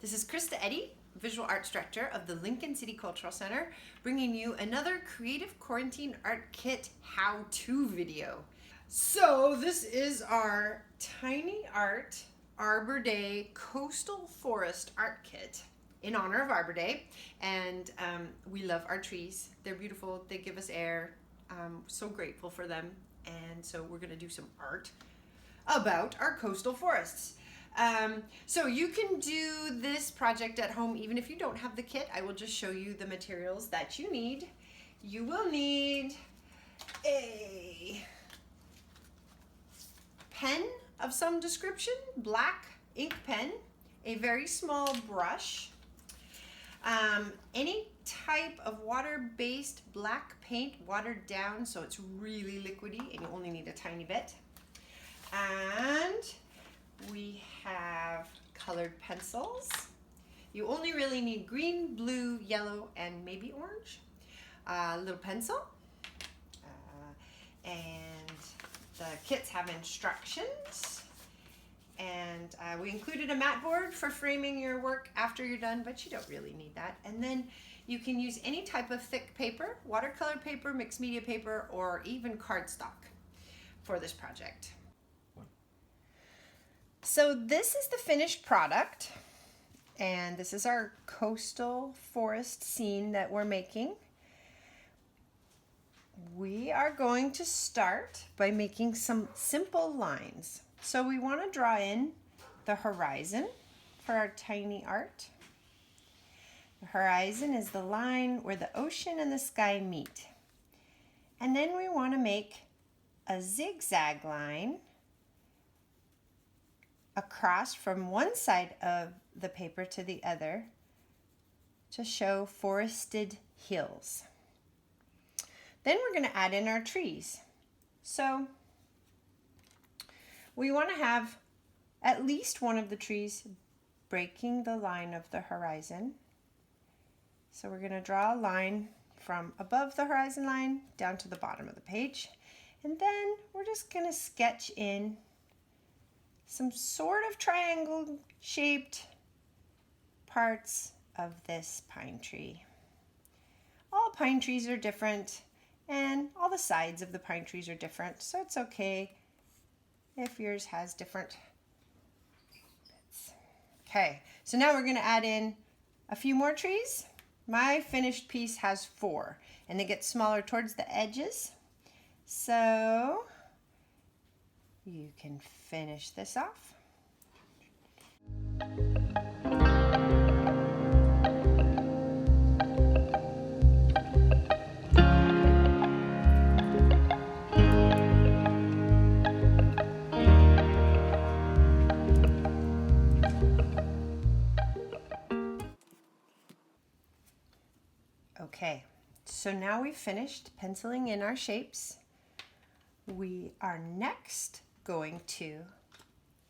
This is Krista Eddy, Visual Arts Director of the Lincoln City Cultural Center, bringing you another Creative Quarantine Art Kit how-to video. So this is our Tiny Art Arbor Day Coastal Forest Art Kit in honor of Arbor Day. And we love our trees. They're beautiful. They give us air. So grateful for them. And so we're going to do some art about our coastal forests. So you can do this project at home even if you don't have the kit. I will just show you the materials that you need. You will need a pen of some description, black ink pen, a very small brush, any type of water-based black paint watered down so it's really liquidy and you only need a tiny bit. And we have colored pencils. You only really need green, blue, yellow, and maybe orange. A little pencil. And the kits have instructions. And we included a mat board for framing your work after you're done, but you don't really need that. And then you can use any type of thick paper, watercolor paper, mixed media paper, or even cardstock for this project. So this is the finished product, and this is our coastal forest scene that we're making. We are going to start by making some simple lines. So we want to draw in the horizon for our tiny art. The horizon is the line where the ocean and the sky meet. And then we want to make a zigzag line across from one side of the paper to the other to show forested hills. Then we're going to add in our trees. So we want to have at least one of the trees breaking the line of the horizon. So we're going to draw a line from above the horizon line down to the bottom of the page. And then we're just going to sketch in some sort of triangle shaped parts of this pine tree. All pine trees are different and all the sides of the pine trees are different, so it's okay if yours has different bits. Okay, so now we're going to add in a few more trees. My finished piece has 4 and they get smaller towards the edges. So you can finish this off. Okay, so now we've finished penciling in our shapes. We are next going to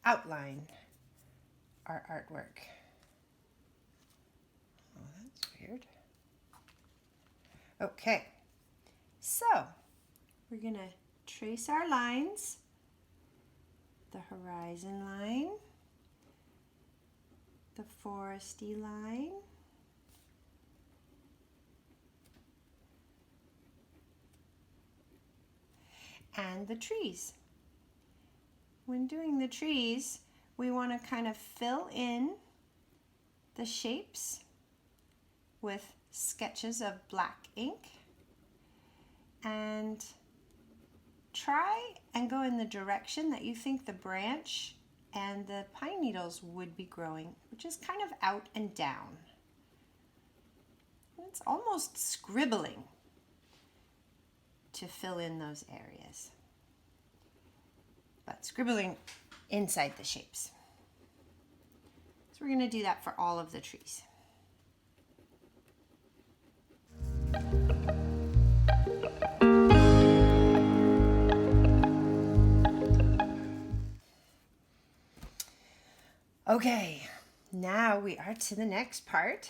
outline our artwork. Oh, that's weird. Okay, so we're going to trace our lines, the horizon line, the foresty line, and the trees. When doing the trees, we want to kind of fill in the shapes with sketches of black ink and try and go in the direction that you think the branch and the pine needles would be growing, which is kind of out and down. It's almost scribbling to fill in those areas, but scribbling inside the shapes. So we're going to do that for all of the trees. Okay, now we are to the next part,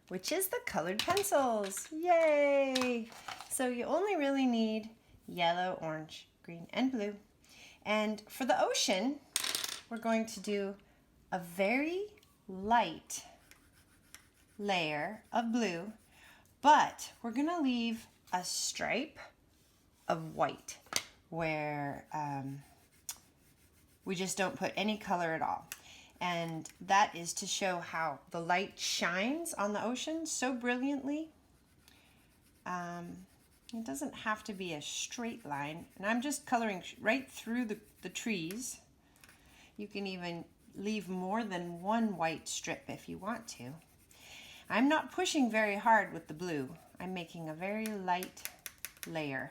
which is the colored pencils. Yay! So you only really need yellow, orange, green, and blue. And for the ocean, we're going to do a very light layer of blue, but we're gonna leave a stripe of white where we just don't put any color at all. And that is to show how the light shines on the ocean so brilliantly. It doesn't have to be a straight line, and I'm just coloring right through the trees. You can even leave more than one white strip if you want to. I'm not pushing very hard with the blue. I'm making a very light layer.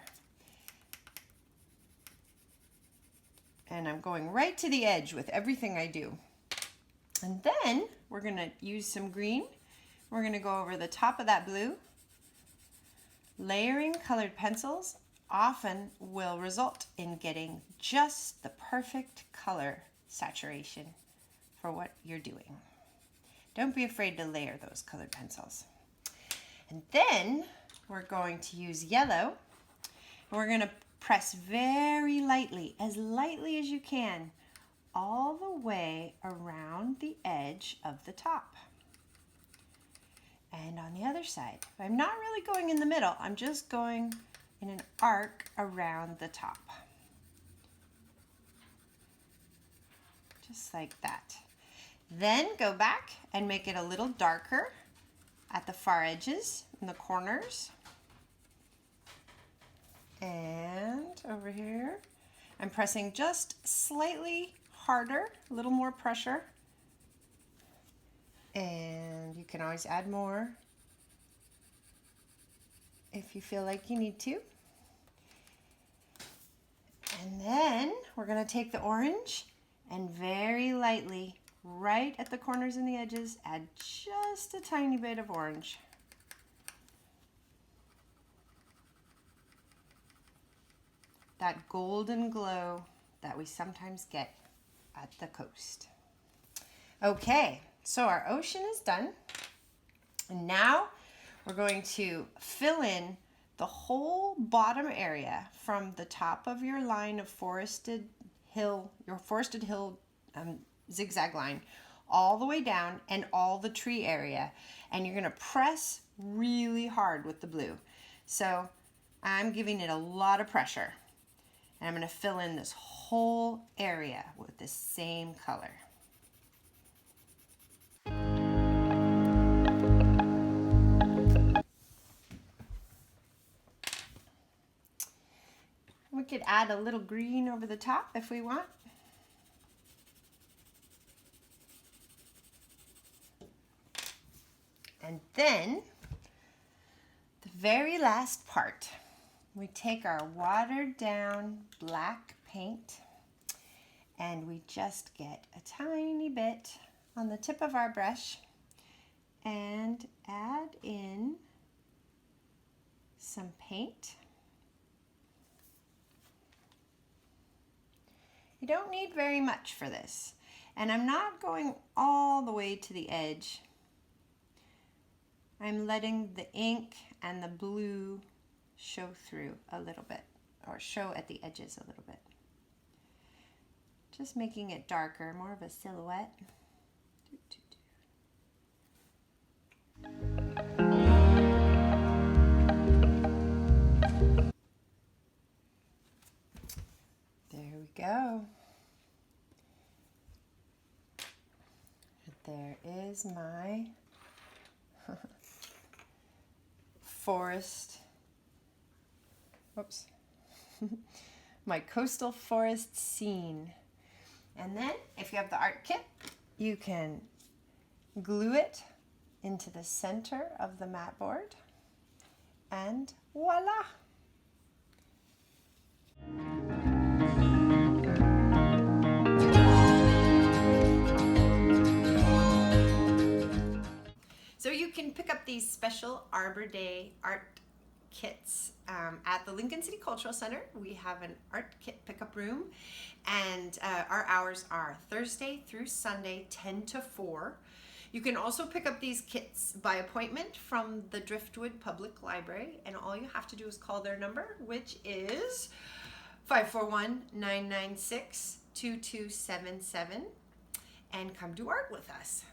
And I'm going right to the edge with everything I do. And then we're gonna use some green. We're gonna go over the top of that blue. Layering colored pencils often will result in getting just the perfect color saturation for what you're doing. Don't be afraid to layer those colored pencils. And then we're going to use yellow. We're going to press very lightly as you can, all the way around the edge of the top. And on the other side, I'm not really going in the middle, I'm just going in an arc around the top. Just like that. Then go back and make it a little darker at the far edges, in the corners. And over here, I'm pressing just slightly harder, a little more pressure. And you can always add more if you feel like you need to. And then we're going to take the orange and very lightly, right at the corners and the edges, add just a tiny bit of orange. That golden glow that we sometimes get at the coast. Okay, so our ocean is done. And now we're going to fill in the whole bottom area from the top of your line of forested hill, zigzag line, all the way down and all the tree area. And you're gonna press really hard with the blue. So I'm giving it a lot of pressure. And I'm gonna fill in this whole area with the same color. We could add a little green over the top if we want. And then, the very last part, we take our watered down black paint and we just get a tiny bit on the tip of our brush and add in some paint. You don't need very much for this. And I'm not going all the way to the edge. I'm letting the ink and the blue show through a little bit, or show at the edges a little bit. Just making it darker, more of a silhouette. There we go. There is my forest, my coastal forest scene. And then if you have the art kit, you can glue it into the center of the mat board and voila! So you can pick up these special Arbor Day art kits at the Lincoln City Cultural Center. We have an art kit pickup room, and our hours are Thursday through Sunday, 10 to 4. You can also pick up these kits by appointment from the Driftwood Public Library, and all you have to do is call their number, which is 541-996-2277, and come do art with us.